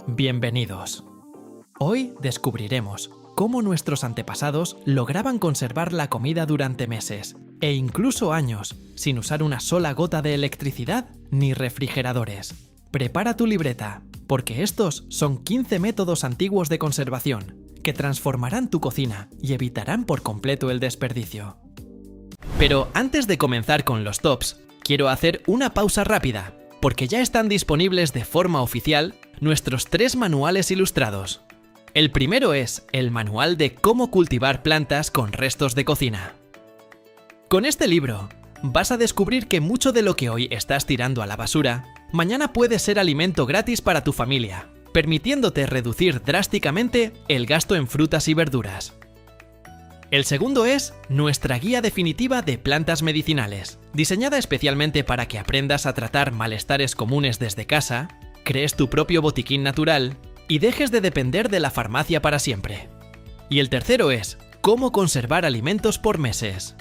Bienvenidos. Hoy descubriremos cómo nuestros antepasados lograban conservar la comida durante meses, e incluso años, sin usar una sola gota de electricidad ni refrigeradores. Prepara tu libreta, porque estos son 15 métodos antiguos de conservación, que transformarán tu cocina y evitarán por completo el desperdicio. Pero antes de comenzar con los tops, quiero hacer una pausa rápida, porque ya están disponibles de forma oficial nuestros 3 manuales ilustrados. El primero es el manual de cómo cultivar plantas con restos de cocina. Con este libro, vas a descubrir que mucho de lo que hoy estás tirando a la basura, mañana puede ser alimento gratis para tu familia, permitiéndote reducir drásticamente el gasto en frutas y verduras. El segundo es nuestra guía definitiva de plantas medicinales, diseñada especialmente para que aprendas a tratar malestares comunes desde casa, crees tu propio botiquín natural y dejes de depender de la farmacia para siempre. Y el tercero es cómo conservar alimentos por meses,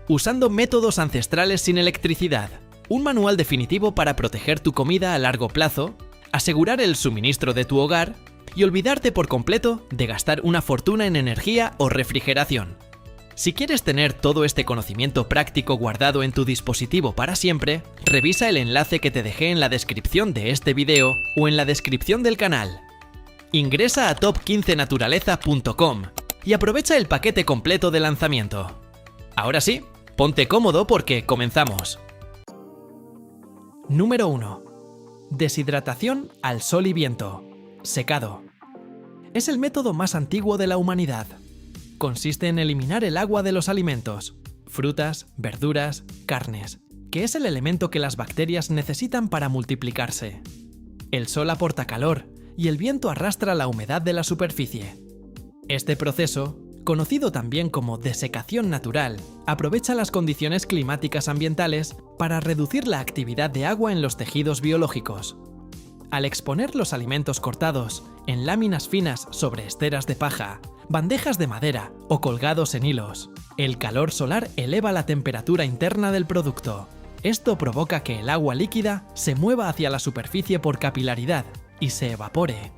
usando métodos ancestrales sin electricidad, un manual definitivo para proteger tu comida a largo plazo, asegurar el suministro de tu hogar y olvidarte por completo de gastar una fortuna en energía o refrigeración. Si quieres tener todo este conocimiento práctico guardado en tu dispositivo para siempre, revisa el enlace que te dejé en la descripción de este video o en la descripción del canal. Ingresa a top15naturaleza.com y aprovecha el paquete completo de lanzamiento. Ahora sí, ponte cómodo porque comenzamos. Número 1. Deshidratación al sol y viento. Secado. Es el método más antiguo de la humanidad. Consiste en eliminar el agua de los alimentos, frutas, verduras, carnes, que es el elemento que las bacterias necesitan para multiplicarse. El sol aporta calor y el viento arrastra la humedad de la superficie. Este proceso, conocido también como desecación natural, aprovecha las condiciones climáticas ambientales para reducir la actividad de agua en los tejidos biológicos. Al exponer los alimentos cortados en láminas finas sobre esteras de paja, bandejas de madera o colgados en hilos, el calor solar eleva la temperatura interna del producto. Esto provoca que el agua líquida se mueva hacia la superficie por capilaridad y se evapore.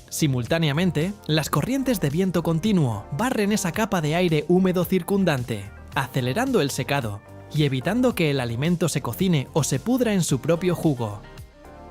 Simultáneamente, las corrientes de viento continuo barren esa capa de aire húmedo circundante, acelerando el secado y evitando que el alimento se cocine o se pudra en su propio jugo.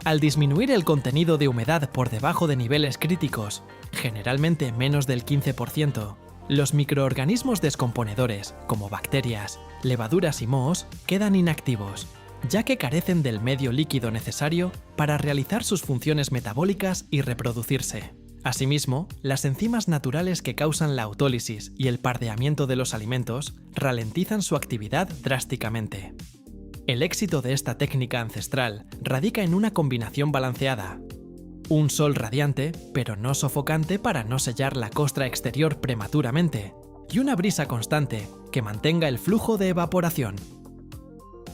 Al disminuir el contenido de humedad por debajo de niveles críticos, generalmente menos del 15%, los microorganismos descomponedores, como bacterias, levaduras y mohos, quedan inactivos, ya que carecen del medio líquido necesario para realizar sus funciones metabólicas y reproducirse. Asimismo, las enzimas naturales que causan la autólisis y el pardeamiento de los alimentos ralentizan su actividad drásticamente. El éxito de esta técnica ancestral radica en una combinación balanceada. Un sol radiante, pero no sofocante para no sellar la costra exterior prematuramente, y una brisa constante que mantenga el flujo de evaporación.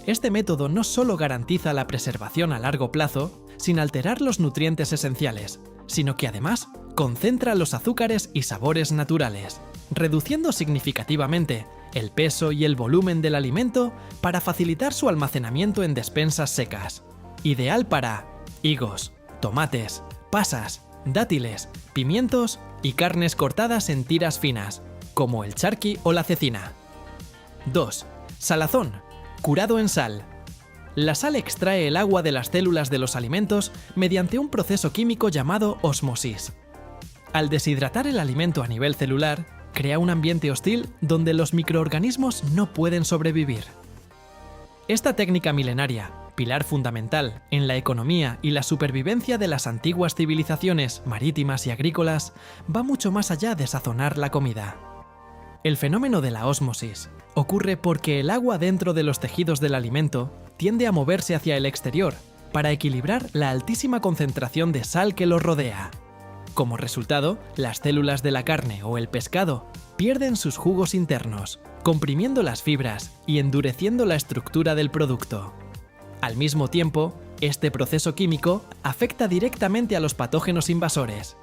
Este método no solo garantiza la preservación a largo plazo, sin alterar los nutrientes esenciales, sino que además concentra los azúcares y sabores naturales, reduciendo significativamente el peso y el volumen del alimento para facilitar su almacenamiento en despensas secas. Ideal para higos, tomates, pasas, dátiles, pimientos y carnes cortadas en tiras finas, como el charqui o la cecina. 2. Salazón, curado en sal. La sal extrae el agua de las células de los alimentos mediante un proceso químico llamado ósmosis. Al deshidratar el alimento a nivel celular, crea un ambiente hostil donde los microorganismos no pueden sobrevivir. Esta técnica milenaria, pilar fundamental en la economía y la supervivencia de las antiguas civilizaciones marítimas y agrícolas, va mucho más allá de sazonar la comida. El fenómeno de la ósmosis ocurre porque el agua dentro de los tejidos del alimento tiende a moverse hacia el exterior para equilibrar la altísima concentración de sal que los rodea. Como resultado, las células de la carne o el pescado pierden sus jugos internos, comprimiendo las fibras y endureciendo la estructura del producto. Al mismo tiempo, este proceso químico afecta directamente a los patógenos invasores.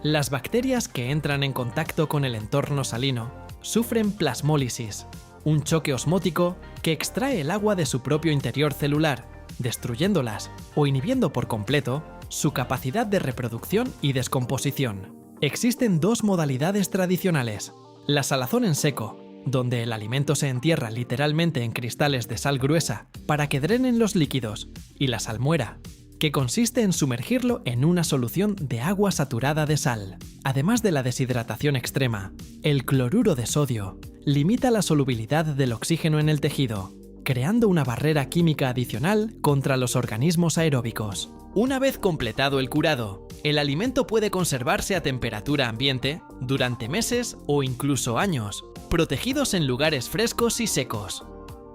Las bacterias que entran en contacto con el entorno salino sufren plasmólisis, un choque osmótico que extrae el agua de su propio interior celular, destruyéndolas o inhibiendo por completo su capacidad de reproducción y descomposición. Existen dos modalidades tradicionales: la salazón en seco, donde el alimento se entierra literalmente en cristales de sal gruesa para que drenen los líquidos, y la salmuera, que consiste en sumergirlo en una solución de agua saturada de sal. Además de la deshidratación extrema, el cloruro de sodio limita la solubilidad del oxígeno en el tejido, creando una barrera química adicional contra los organismos aeróbicos. Una vez completado el curado, el alimento puede conservarse a temperatura ambiente durante meses o incluso años, protegidos en lugares frescos y secos.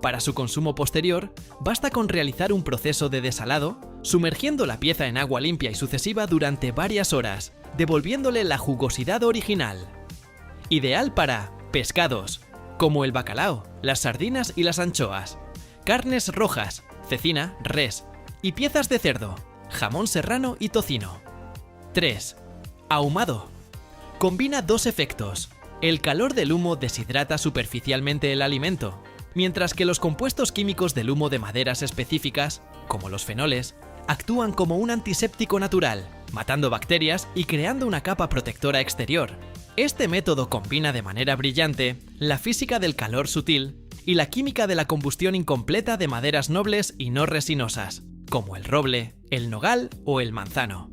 Para su consumo posterior, basta con realizar un proceso de desalado, sumergiendo la pieza en agua limpia y sucesiva durante varias horas, devolviéndole la jugosidad original. Ideal para pescados, como el bacalao, las sardinas y las anchoas, carnes rojas, cecina, res, y piezas de cerdo, jamón serrano y tocino. 3. Ahumado. Combina dos efectos. El calor del humo deshidrata superficialmente el alimento, mientras que los compuestos químicos del humo de maderas específicas, como los fenoles, actúan como un antiséptico natural, matando bacterias y creando una capa protectora exterior. Este método combina de manera brillante la física del calor sutil y la química de la combustión incompleta de maderas nobles y no resinosas, como el roble, el nogal o el manzano.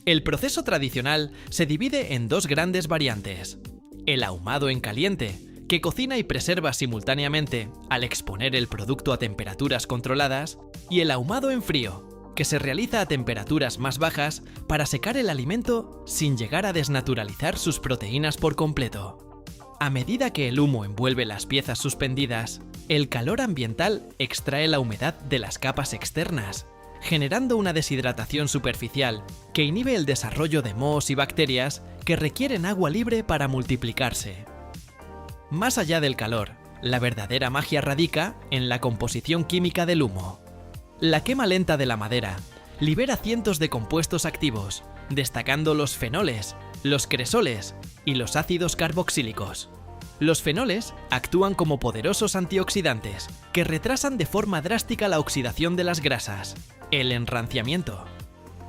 El proceso tradicional se divide en dos grandes variantes: el ahumado en caliente, que cocina y preserva simultáneamente al exponer el producto a temperaturas controladas, y el ahumado en frío, que se realiza a temperaturas más bajas para secar el alimento sin llegar a desnaturalizar sus proteínas por completo. A medida que el humo envuelve las piezas suspendidas, el calor ambiental extrae la humedad de las capas externas, generando una deshidratación superficial que inhibe el desarrollo de mohos y bacterias que requieren agua libre para multiplicarse. Más allá del calor, la verdadera magia radica en la composición química del humo. La quema lenta de la madera libera cientos de compuestos activos, destacando los fenoles, los cresoles y los ácidos carboxílicos. Los fenoles actúan como poderosos antioxidantes que retrasan de forma drástica la oxidación de las grasas, el enranciamiento.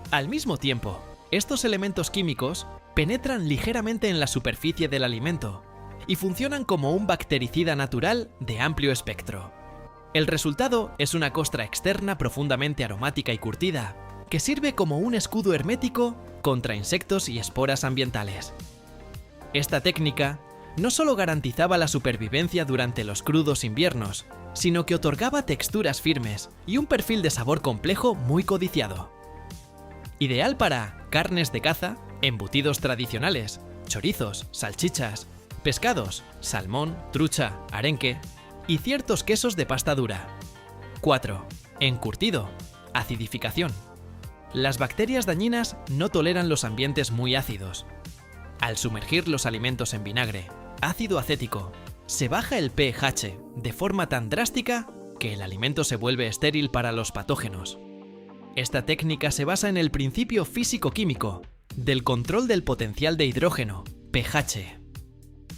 Al mismo tiempo, estos elementos químicos penetran ligeramente en la superficie del alimento y funcionan como un bactericida natural de amplio espectro. El resultado es una costra externa profundamente aromática y curtida, que sirve como un escudo hermético contra insectos y esporas ambientales. Esta técnica no solo garantizaba la supervivencia durante los crudos inviernos, sino que otorgaba texturas firmes y un perfil de sabor complejo muy codiciado. Ideal para carnes de caza, embutidos tradicionales, chorizos, salchichas, pescados, salmón, trucha, arenque y ciertos quesos de pasta dura. 4. Encurtido. Acidificación. Las bacterias dañinas no toleran los ambientes muy ácidos. Al sumergir los alimentos en vinagre, ácido acético, se baja el pH de forma tan drástica que el alimento se vuelve estéril para los patógenos. Esta técnica se basa en el principio físico-químico del control del potencial de hidrógeno, pH.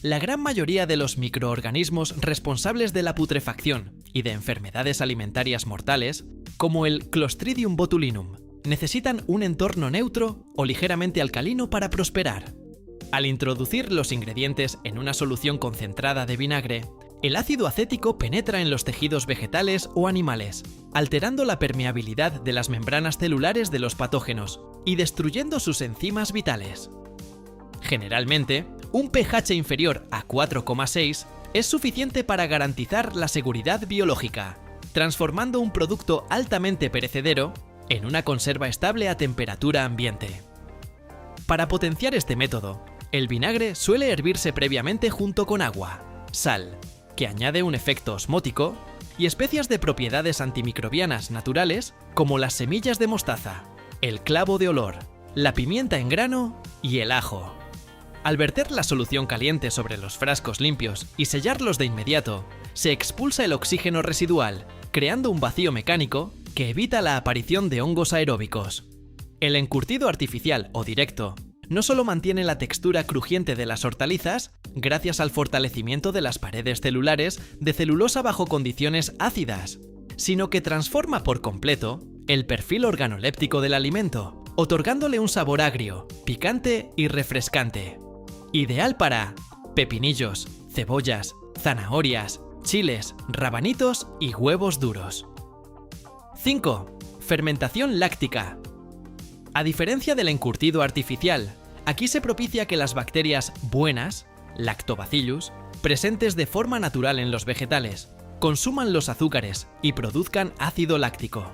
La gran mayoría de los microorganismos responsables de la putrefacción y de enfermedades alimentarias mortales, como el Clostridium botulinum, necesitan un entorno neutro o ligeramente alcalino para prosperar. Al introducir los ingredientes en una solución concentrada de vinagre, el ácido acético penetra en los tejidos vegetales o animales, alterando la permeabilidad de las membranas celulares de los patógenos y destruyendo sus enzimas vitales. Generalmente, un pH inferior a 4,6 es suficiente para garantizar la seguridad biológica, transformando un producto altamente perecedero en una conserva estable a temperatura ambiente. Para potenciar este método, el vinagre suele hervirse previamente junto con agua, sal, que añade un efecto osmótico, y especias de propiedades antimicrobianas naturales como las semillas de mostaza, el clavo de olor, la pimienta en grano y el ajo. Al verter la solución caliente sobre los frascos limpios y sellarlos de inmediato, se expulsa el oxígeno residual, creando un vacío mecánico que evita la aparición de hongos aeróbicos. El encurtido artificial o directo no solo mantiene la textura crujiente de las hortalizas, gracias al fortalecimiento de las paredes celulares de celulosa bajo condiciones ácidas, sino que transforma por completo el perfil organoléptico del alimento, otorgándole un sabor agrio, picante y refrescante. Ideal para pepinillos, cebollas, zanahorias, chiles, rabanitos y huevos duros. 5. Fermentación láctica. A diferencia del encurtido artificial, aquí se propicia que las bacterias buenas, Lactobacillus, presentes de forma natural en los vegetales, consuman los azúcares y produzcan ácido láctico.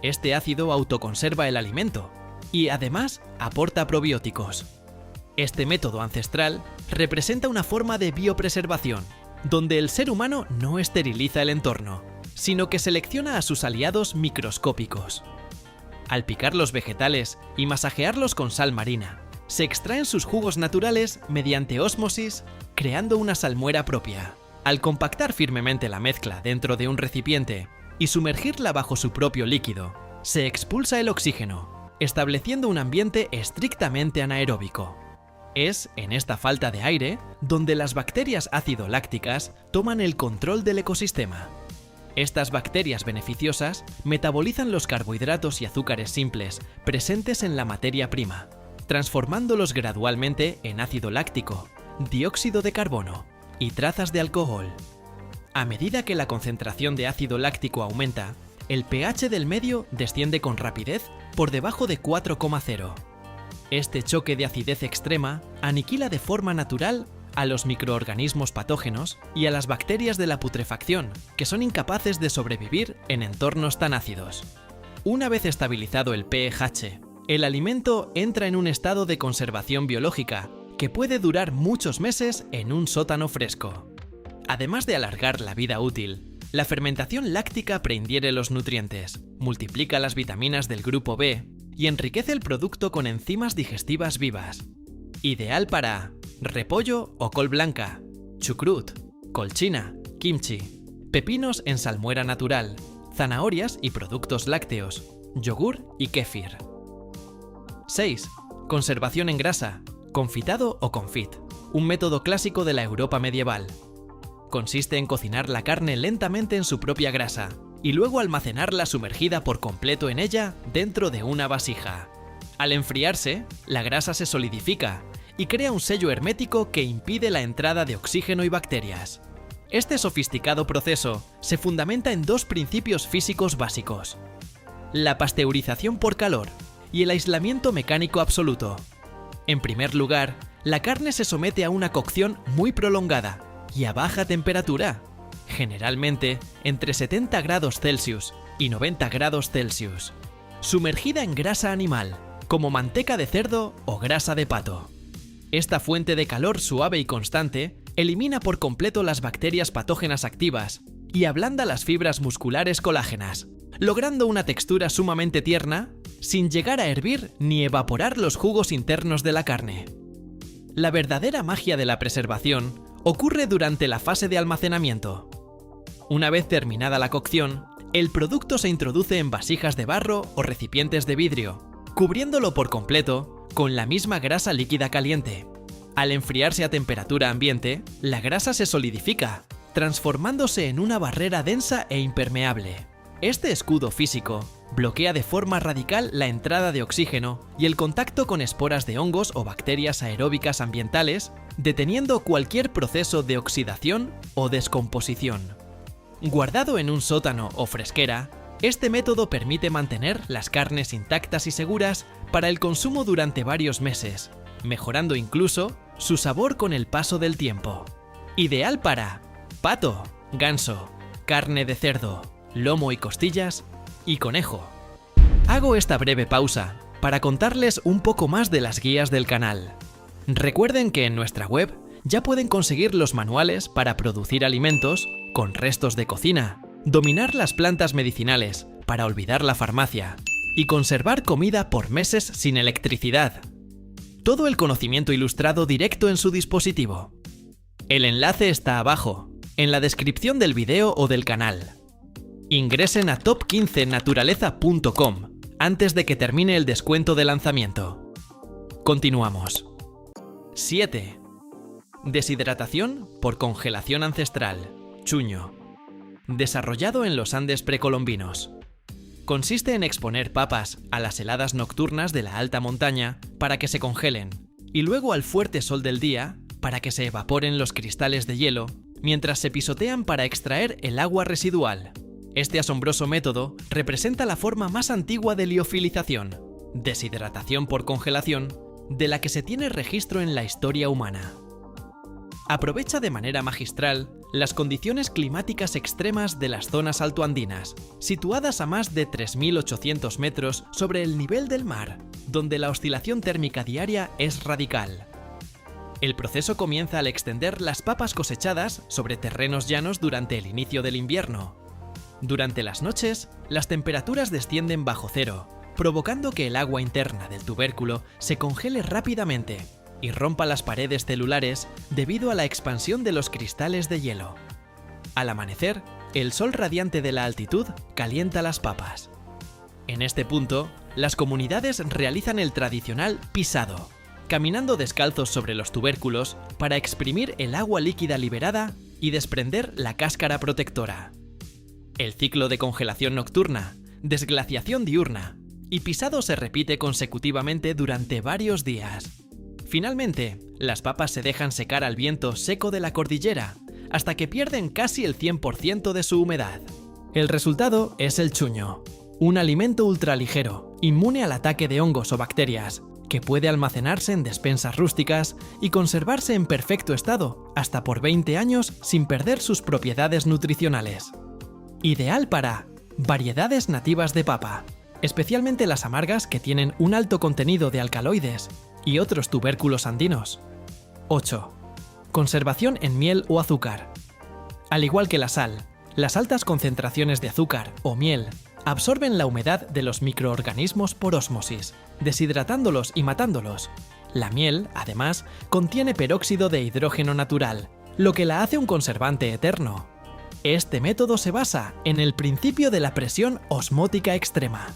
Este ácido autoconserva el alimento y además aporta probióticos. Este método ancestral representa una forma de biopreservación, donde el ser humano no esteriliza el entorno, sino que selecciona a sus aliados microscópicos. Al picar los vegetales y masajearlos con sal marina, se extraen sus jugos naturales mediante ósmosis, creando una salmuera propia. Al compactar firmemente la mezcla dentro de un recipiente y sumergirla bajo su propio líquido, se expulsa el oxígeno, estableciendo un ambiente estrictamente anaeróbico. Es en esta falta de aire donde las bacterias ácido-lácticas toman el control del ecosistema. Estas bacterias beneficiosas metabolizan los carbohidratos y azúcares simples presentes en la materia prima, transformándolos gradualmente en ácido láctico, dióxido de carbono y trazas de alcohol. A medida que la concentración de ácido láctico aumenta, el pH del medio desciende con rapidez por debajo de 4,0. Este choque de acidez extrema aniquila de forma natural a los microorganismos patógenos y a las bacterias de la putrefacción, que son incapaces de sobrevivir en entornos tan ácidos. Una vez estabilizado el pH, el alimento entra en un estado de conservación biológica que puede durar muchos meses en un sótano fresco. Además de alargar la vida útil, la fermentación láctica preingiere los nutrientes, multiplica las vitaminas del grupo B y enriquece el producto con enzimas digestivas vivas. Ideal para repollo o col blanca, chucrut, col china, kimchi, pepinos en salmuera natural, zanahorias y productos lácteos, yogur y kéfir. 6. Conservación en grasa, confitado o confit, un método clásico de la Europa medieval. Consiste en cocinar la carne lentamente en su propia grasa y luego almacenarla sumergida por completo en ella dentro de una vasija. Al enfriarse, la grasa se solidifica y crea un sello hermético que impide la entrada de oxígeno y bacterias. Este sofisticado proceso se fundamenta en dos principios físicos básicos: la pasteurización por calor y el aislamiento mecánico absoluto. En primer lugar, la carne se somete a una cocción muy prolongada y a baja temperatura, generalmente entre 70 grados Celsius y 90 grados Celsius, sumergida en grasa animal, como manteca de cerdo o grasa de pato. Esta fuente de calor suave y constante elimina por completo las bacterias patógenas activas y ablanda las fibras musculares colágenas, logrando una textura sumamente tierna, sin llegar a hervir ni evaporar los jugos internos de la carne. La verdadera magia de la preservación ocurre durante la fase de almacenamiento. Una vez terminada la cocción, el producto se introduce en vasijas de barro o recipientes de vidrio, cubriéndolo por completo con la misma grasa líquida caliente. Al enfriarse a temperatura ambiente, la grasa se solidifica, transformándose en una barrera densa e impermeable. Este escudo físico bloquea de forma radical la entrada de oxígeno y el contacto con esporas de hongos o bacterias aeróbicas ambientales, deteniendo cualquier proceso de oxidación o descomposición. Guardado en un sótano o fresquera, este método permite mantener las carnes intactas y seguras para el consumo durante varios meses, mejorando incluso su sabor con el paso del tiempo. Ideal para pato, ganso, carne de cerdo, lomo y costillas, y conejo. Hago esta breve pausa para contarles un poco más de las guías del canal. Recuerden que en nuestra web ya pueden conseguir los manuales para producir alimentos con restos de cocina, dominar las plantas medicinales para olvidar la farmacia y conservar comida por meses sin electricidad. Todo el conocimiento ilustrado directo en su dispositivo. El enlace está abajo, en la descripción del video o del canal. Ingresen a top15naturaleza.com antes de que termine el descuento de lanzamiento. Continuamos. 7. Deshidratación por congelación ancestral, chuño. Desarrollado en los Andes precolombinos. Consiste en exponer papas a las heladas nocturnas de la alta montaña para que se congelen, y luego al fuerte sol del día para que se evaporen los cristales de hielo, mientras se pisotean para extraer el agua residual. Este asombroso método representa la forma más antigua de liofilización, deshidratación por congelación, de la que se tiene registro en la historia humana. Aprovecha de manera magistral las condiciones climáticas extremas de las zonas altoandinas, situadas a más de 3.800 metros sobre el nivel del mar, donde la oscilación térmica diaria es radical. El proceso comienza al extender las papas cosechadas sobre terrenos llanos durante el inicio del invierno. Durante las noches, las temperaturas descienden bajo cero, provocando que el agua interna del tubérculo se congele rápidamente y rompa las paredes celulares debido a la expansión de los cristales de hielo. Al amanecer, el sol radiante de la altitud calienta las papas. En este punto, las comunidades realizan el tradicional pisado, caminando descalzos sobre los tubérculos para exprimir el agua líquida liberada y desprender la cáscara protectora. El ciclo de congelación nocturna, desglaciación diurna y pisado se repite consecutivamente durante varios días. Finalmente, las papas se dejan secar al viento seco de la cordillera hasta que pierden casi el 100% de su humedad. El resultado es el chuño, un alimento ultraligero, inmune al ataque de hongos o bacterias, que puede almacenarse en despensas rústicas y conservarse en perfecto estado hasta por 20 años sin perder sus propiedades nutricionales. Ideal para variedades nativas de papa, especialmente las amargas que tienen un alto contenido de alcaloides y otros tubérculos andinos. 8. Conservación en miel o azúcar. Al igual que la sal, las altas concentraciones de azúcar o miel absorben la humedad de los microorganismos por ósmosis, deshidratándolos y matándolos. La miel, además, contiene peróxido de hidrógeno natural, lo que la hace un conservante eterno. Este método se basa en el principio de la presión osmótica extrema.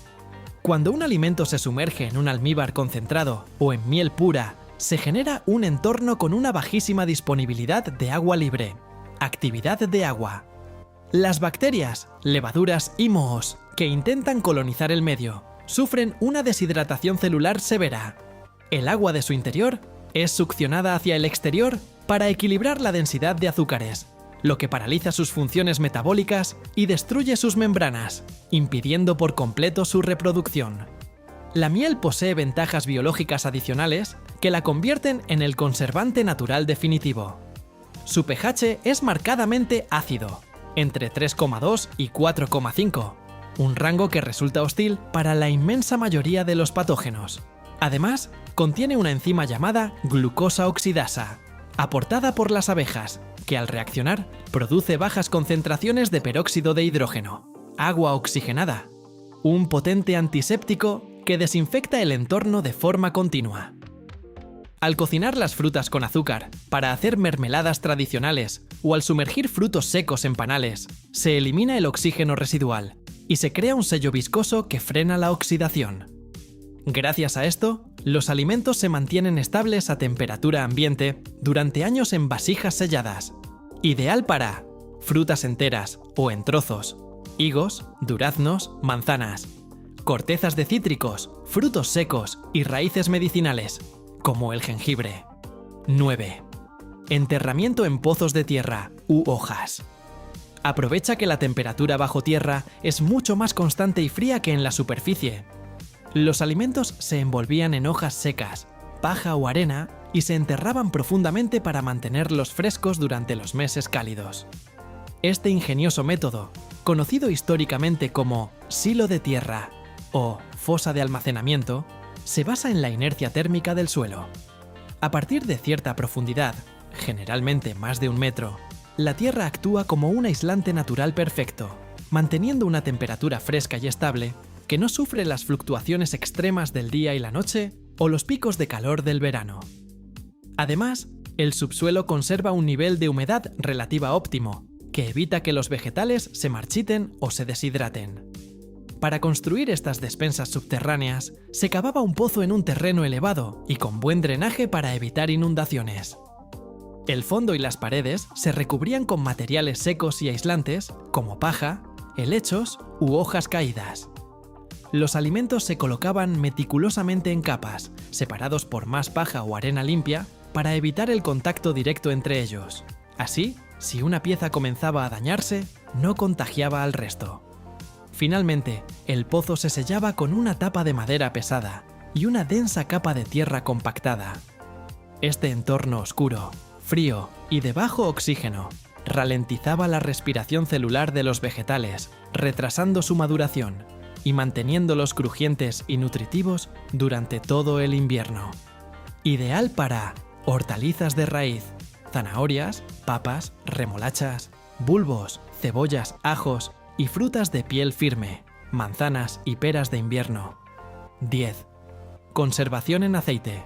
Cuando un alimento se sumerge en un almíbar concentrado o en miel pura, se genera un entorno con una bajísima disponibilidad de agua libre, actividad de agua. Las bacterias, levaduras y mohos que intentan colonizar el medio sufren una deshidratación celular severa. El agua de su interior es succionada hacia el exterior para equilibrar la densidad de azúcares, lo que paraliza sus funciones metabólicas y destruye sus membranas, impidiendo por completo su reproducción. La miel posee ventajas biológicas adicionales que la convierten en el conservante natural definitivo. Su pH es marcadamente ácido, entre 3,2 y 4,5, un rango que resulta hostil para la inmensa mayoría de los patógenos. Además, contiene una enzima llamada glucosa oxidasa, aportada por las abejas, que al reaccionar produce bajas concentraciones de peróxido de hidrógeno, agua oxigenada, un potente antiséptico que desinfecta el entorno de forma continua. Al cocinar las frutas con azúcar para hacer mermeladas tradicionales o al sumergir frutos secos en panales, se elimina el oxígeno residual y se crea un sello viscoso que frena la oxidación. Gracias a esto, los alimentos se mantienen estables a temperatura ambiente durante años en vasijas selladas, ideal para frutas enteras o en trozos, higos, duraznos, manzanas, cortezas de cítricos, frutos secos y raíces medicinales, como el jengibre. 9. Enterramiento en pozos de tierra u hojas. Aprovecha que la temperatura bajo tierra es mucho más constante y fría que en la superficie. Los alimentos se envolvían en hojas secas, paja o arena y se enterraban profundamente para mantenerlos frescos durante los meses cálidos. Este ingenioso método, conocido históricamente como silo de tierra o fosa de almacenamiento, se basa en la inercia térmica del suelo. A partir de cierta profundidad, generalmente más de 1 metro, la tierra actúa como un aislante natural perfecto, manteniendo una temperatura fresca y estable que no sufre las fluctuaciones extremas del día y la noche o los picos de calor del verano. Además, el subsuelo conserva un nivel de humedad relativa óptimo, que evita que los vegetales se marchiten o se deshidraten. Para construir estas despensas subterráneas, se cavaba un pozo en un terreno elevado y con buen drenaje para evitar inundaciones. El fondo y las paredes se recubrían con materiales secos y aislantes, como paja, helechos u hojas caídas. Los alimentos se colocaban meticulosamente en capas, separados por más paja o arena limpia, para evitar el contacto directo entre ellos. Así, si una pieza comenzaba a dañarse, no contagiaba al resto. Finalmente, el pozo se sellaba con una tapa de madera pesada y una densa capa de tierra compactada. Este entorno oscuro, frío y de bajo oxígeno ralentizaba la respiración celular de los vegetales, retrasando su maduración y manteniéndolos crujientes y nutritivos durante todo el invierno. Ideal para hortalizas de raíz, zanahorias, papas, remolachas, bulbos, cebollas, ajos y frutas de piel firme, manzanas y peras de invierno. 10. Conservación en aceite.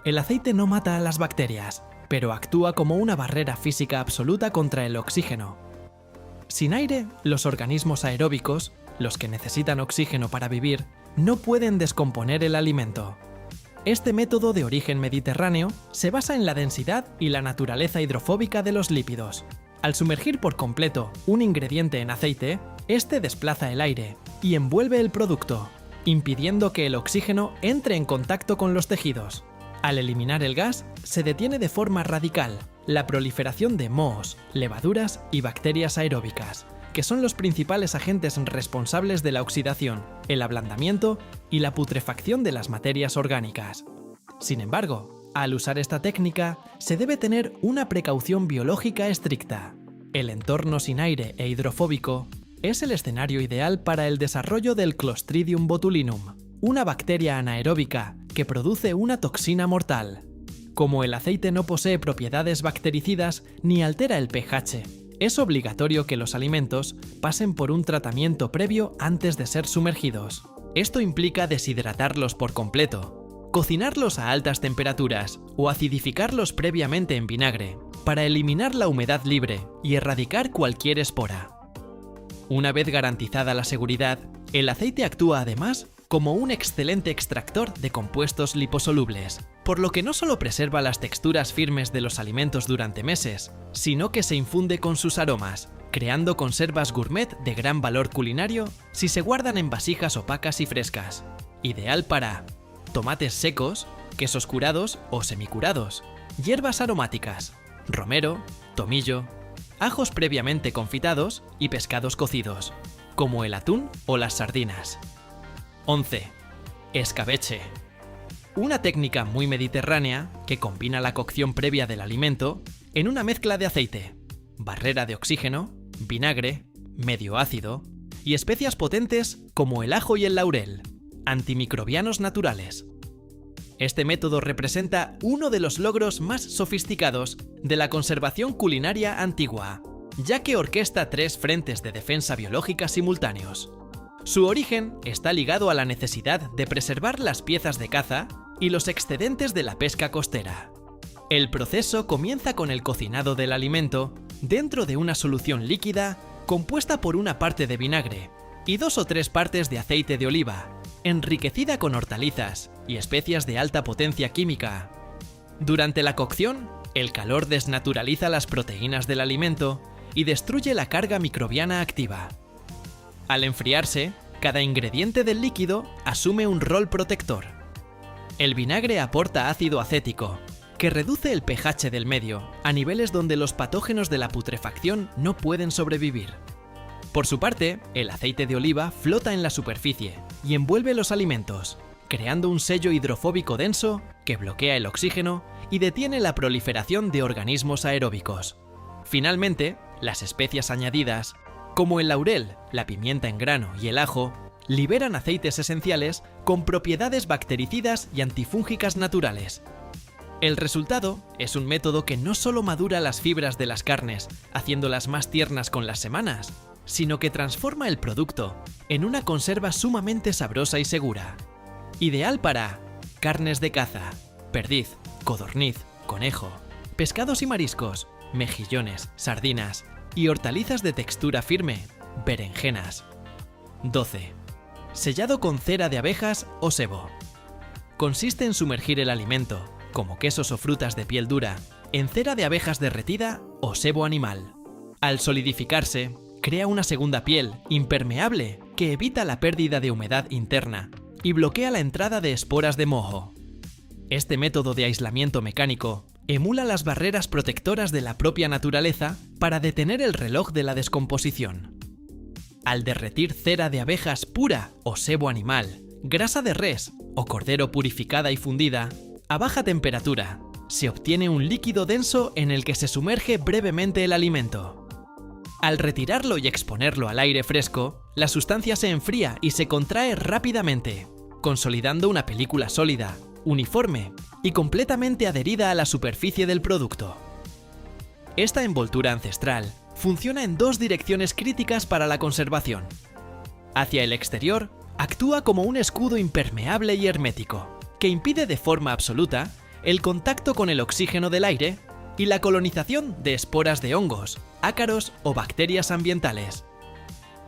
El aceite no mata a las bacterias, pero actúa como una barrera física absoluta contra el oxígeno. Sin aire, los organismos aeróbicos, los que necesitan oxígeno para vivir, no pueden descomponer el alimento. Este método de origen mediterráneo se basa en la densidad y la naturaleza hidrofóbica de los lípidos. Al sumergir por completo un ingrediente en aceite, este desplaza el aire y envuelve el producto, impidiendo que el oxígeno entre en contacto con los tejidos. Al eliminar el gas, se detiene de forma radical la proliferación de mohos, levaduras y bacterias aeróbicas, que son los principales agentes responsables de la oxidación, el ablandamiento y la putrefacción de las materias orgánicas. Sin embargo, al usar esta técnica, se debe tener una precaución biológica estricta. El entorno sin aire e hidrofóbico es el escenario ideal para el desarrollo del Clostridium botulinum, una bacteria anaeróbica que produce una toxina mortal. Como el aceite no posee propiedades bactericidas ni altera el pH, es obligatorio que los alimentos pasen por un tratamiento previo antes de ser sumergidos. Esto implica deshidratarlos por completo, cocinarlos a altas temperaturas o acidificarlos previamente en vinagre para eliminar la humedad libre y erradicar cualquier espora. Una vez garantizada la seguridad, el aceite actúa además como un excelente extractor de compuestos liposolubles, por lo que no solo preserva las texturas firmes de los alimentos durante meses, sino que se infunde con sus aromas, creando conservas gourmet de gran valor culinario si se guardan en vasijas opacas y frescas. Ideal para tomates secos, quesos curados o semicurados, hierbas aromáticas, romero, tomillo, ajos previamente confitados y pescados cocidos, como el atún o las sardinas. 11. Escabeche. Una técnica muy mediterránea que combina la cocción previa del alimento en una mezcla de aceite, barrera de oxígeno, vinagre, medio ácido y especias potentes como el ajo y el laurel, antimicrobianos naturales. Este método representa uno de los logros más sofisticados de la conservación culinaria antigua, ya que orquesta 3 frentes de defensa biológica simultáneos. Su origen está ligado a la necesidad de preservar las piezas de caza y los excedentes de la pesca costera. El proceso comienza con el cocinado del alimento dentro de una solución líquida compuesta por una parte de vinagre y 2 o 3 partes de aceite de oliva, enriquecida con hortalizas y especias de alta potencia química. Durante la cocción, el calor desnaturaliza las proteínas del alimento y destruye la carga microbiana activa. Al enfriarse, cada ingrediente del líquido asume un rol protector. El vinagre aporta ácido acético, que reduce el pH del medio a niveles donde los patógenos de la putrefacción no pueden sobrevivir. Por su parte, el aceite de oliva flota en la superficie y envuelve los alimentos, creando un sello hidrofóbico denso que bloquea el oxígeno y detiene la proliferación de organismos aeróbicos. Finalmente, las especias añadidas, como el laurel, la pimienta en grano y el ajo, liberan aceites esenciales con propiedades bactericidas y antifúngicas naturales. El resultado es un método que no solo madura las fibras de las carnes, haciéndolas más tiernas con las semanas, sino que transforma el producto en una conserva sumamente sabrosa y segura. Ideal para carnes de caza, perdiz, codorniz, conejo, pescados y mariscos, mejillones, sardinas y hortalizas de textura firme, berenjenas. 12. Sellado con cera de abejas o sebo. Consiste en sumergir el alimento, como quesos o frutas de piel dura, en cera de abejas derretida o sebo animal. Al solidificarse, crea una segunda piel, impermeable, que evita la pérdida de humedad interna y bloquea la entrada de esporas de moho. Este método de aislamiento mecánico emula las barreras protectoras de la propia naturaleza para detener el reloj de la descomposición. Al derretir cera de abejas pura o sebo animal, grasa de res o cordero purificada y fundida, a baja temperatura, se obtiene un líquido denso en el que se sumerge brevemente el alimento. Al retirarlo y exponerlo al aire fresco, la sustancia se enfría y se contrae rápidamente, consolidando una película sólida, uniforme y completamente adherida a la superficie del producto. Esta envoltura ancestral funciona en dos direcciones críticas para la conservación. Hacia el exterior, actúa como un escudo impermeable y hermético, que impide de forma absoluta el contacto con el oxígeno del aire y la colonización de esporas de hongos, ácaros o bacterias ambientales.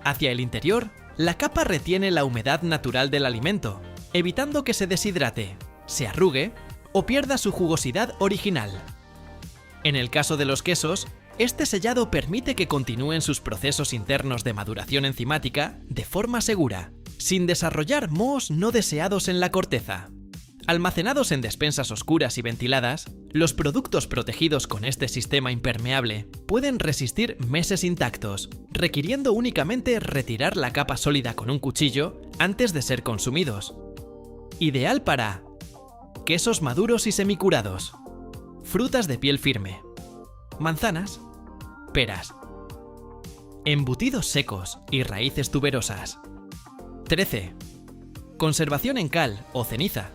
Hacia el interior, la capa retiene la humedad natural del alimento, evitando que se deshidrate, se arrugue o pierda su jugosidad original. En el caso de los quesos, este sellado permite que continúen sus procesos internos de maduración enzimática de forma segura, sin desarrollar mohos no deseados en la corteza. Almacenados en despensas oscuras y ventiladas, los productos protegidos con este sistema impermeable pueden resistir meses intactos, requiriendo únicamente retirar la capa sólida con un cuchillo antes de ser consumidos. Ideal para quesos maduros y semicurados, frutas de piel firme, manzanas, peras, embutidos secos y raíces tuberosas. 13. Conservación en cal o ceniza.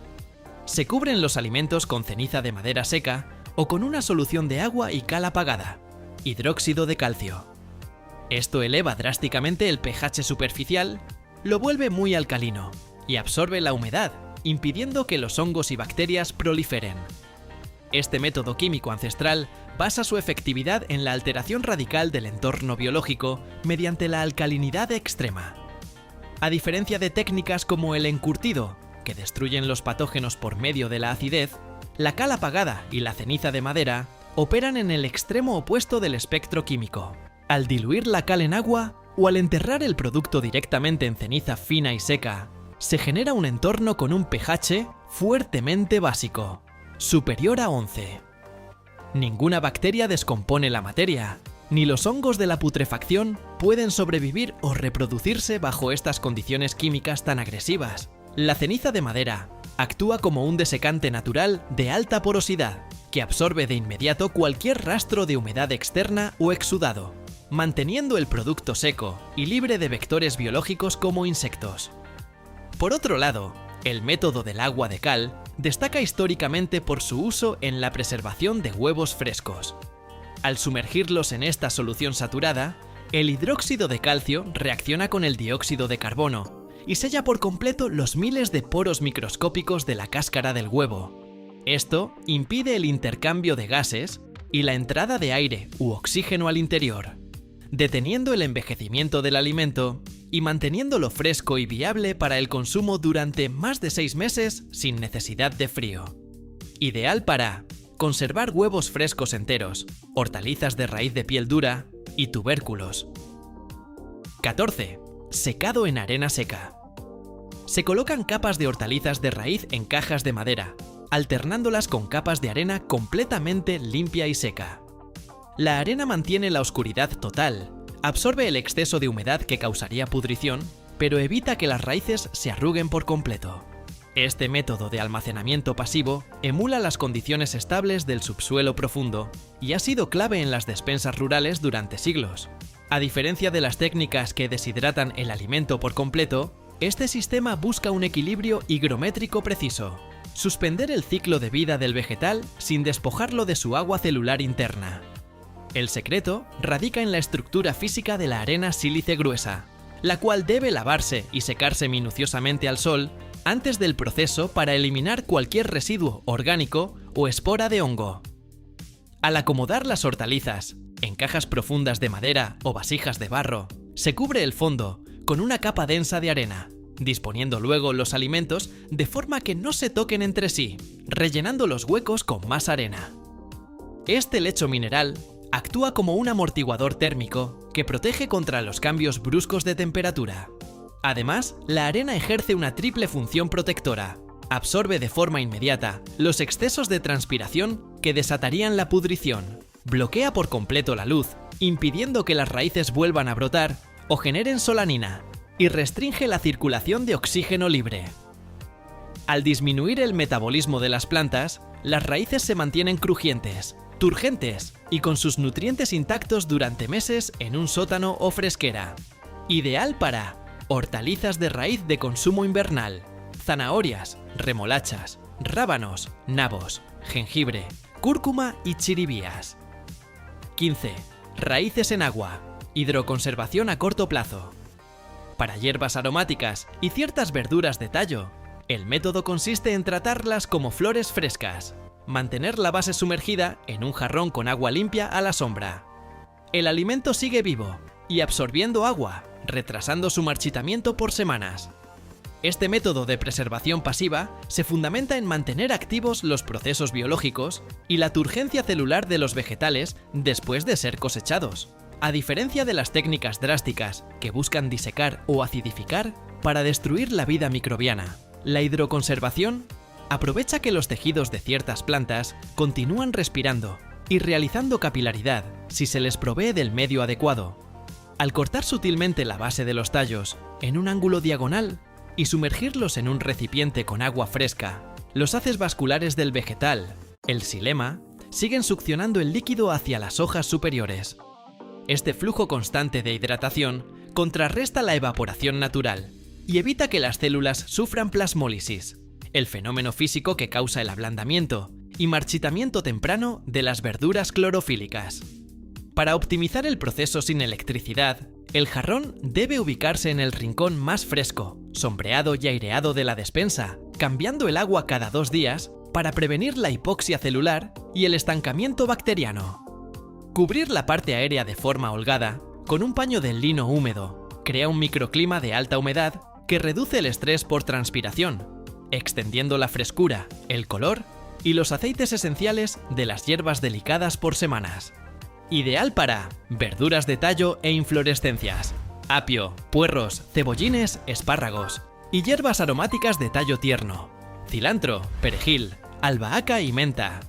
Se cubren los alimentos con ceniza de madera seca o con una solución de agua y cal apagada, hidróxido de calcio. Esto eleva drásticamente el pH superficial, lo vuelve muy alcalino y absorbe la humedad, impidiendo que los hongos y bacterias proliferen. Este método químico ancestral basa su efectividad en la alteración radical del entorno biológico mediante la alcalinidad extrema. A diferencia de técnicas como el encurtido, que destruyen los patógenos por medio de la acidez, la cal apagada y la ceniza de madera operan en el extremo opuesto del espectro químico. Al diluir la cal en agua o al enterrar el producto directamente en ceniza fina y seca, se genera un entorno con un pH fuertemente básico, superior a 11. Ninguna bacteria descompone la materia, ni los hongos de la putrefacción pueden sobrevivir o reproducirse bajo estas condiciones químicas tan agresivas. La ceniza de madera actúa como un desecante natural de alta porosidad, que absorbe de inmediato cualquier rastro de humedad externa o exudado, manteniendo el producto seco y libre de vectores biológicos como insectos. Por otro lado, el método del agua de cal destaca históricamente por su uso en la preservación de huevos frescos. Al sumergirlos en esta solución saturada, el hidróxido de calcio reacciona con el dióxido de carbono y sella por completo los miles de poros microscópicos de la cáscara del huevo. Esto impide el intercambio de gases y la entrada de aire u oxígeno al interior, deteniendo el envejecimiento del alimento y manteniéndolo fresco y viable para el consumo durante más de 6 meses sin necesidad de frío. Ideal para conservar huevos frescos enteros, hortalizas de raíz de piel dura y tubérculos. 14. Secado en arena seca. Se colocan capas de hortalizas de raíz en cajas de madera, alternándolas con capas de arena completamente limpia y seca. La arena mantiene la oscuridad total, absorbe el exceso de humedad que causaría pudrición, pero evita que las raíces se arruguen por completo. Este método de almacenamiento pasivo emula las condiciones estables del subsuelo profundo y ha sido clave en las despensas rurales durante siglos. A diferencia de las técnicas que deshidratan el alimento por completo, este sistema busca un equilibrio higrométrico preciso, suspender el ciclo de vida del vegetal sin despojarlo de su agua celular interna. El secreto radica en la estructura física de la arena sílice gruesa, la cual debe lavarse y secarse minuciosamente al sol antes del proceso para eliminar cualquier residuo orgánico o espora de hongo. Al acomodar las hortalizas en cajas profundas de madera o vasijas de barro, se cubre el fondo con una capa densa de arena, disponiendo luego los alimentos de forma que no se toquen entre sí, rellenando los huecos con más arena. Este lecho mineral actúa como un amortiguador térmico que protege contra los cambios bruscos de temperatura. Además, la arena ejerce una triple función protectora. Absorbe de forma inmediata los excesos de transpiración que desatarían la pudrición. Bloquea por completo la luz, impidiendo que las raíces vuelvan a brotar o generen solanina, y restringe la circulación de oxígeno libre. Al disminuir el metabolismo de las plantas, las raíces se mantienen crujientes, turgentes y con sus nutrientes intactos durante meses en un sótano o fresquera. Ideal para hortalizas de raíz de consumo invernal, zanahorias, remolachas, rábanos, nabos, jengibre, cúrcuma y chiribías. 15. Raíces en agua. Hidroconservación a corto plazo. Para hierbas aromáticas y ciertas verduras de tallo, el método consiste en tratarlas como flores frescas. Mantener la base sumergida en un jarrón con agua limpia a la sombra. El alimento sigue vivo y absorbiendo agua, retrasando su marchitamiento por semanas. Este método de preservación pasiva se fundamenta en mantener activos los procesos biológicos y la turgencia celular de los vegetales después de ser cosechados, a diferencia de las técnicas drásticas que buscan disecar o acidificar para destruir la vida microbiana. La hidroconservación aprovecha que los tejidos de ciertas plantas continúan respirando y realizando capilaridad si se les provee del medio adecuado. Al cortar sutilmente la base de los tallos en un ángulo diagonal y sumergirlos en un recipiente con agua fresca, los haces vasculares del vegetal, el xilema, siguen succionando el líquido hacia las hojas superiores. Este flujo constante de hidratación contrarresta la evaporación natural y evita que las células sufran plasmólisis, el fenómeno físico que causa el ablandamiento y marchitamiento temprano de las verduras clorofílicas. Para optimizar el proceso sin electricidad, el jarrón debe ubicarse en el rincón más fresco, sombreado y aireado de la despensa, cambiando el agua cada 2 días para prevenir la hipoxia celular y el estancamiento bacteriano. Cubrir la parte aérea de forma holgada con un paño de lino húmedo crea un microclima de alta humedad que reduce el estrés por transpiración, extendiendo la frescura, el color y los aceites esenciales de las hierbas delicadas por semanas. Ideal para verduras de tallo e inflorescencias, apio, puerros, cebollines, espárragos y hierbas aromáticas de tallo tierno, cilantro, perejil, albahaca y menta.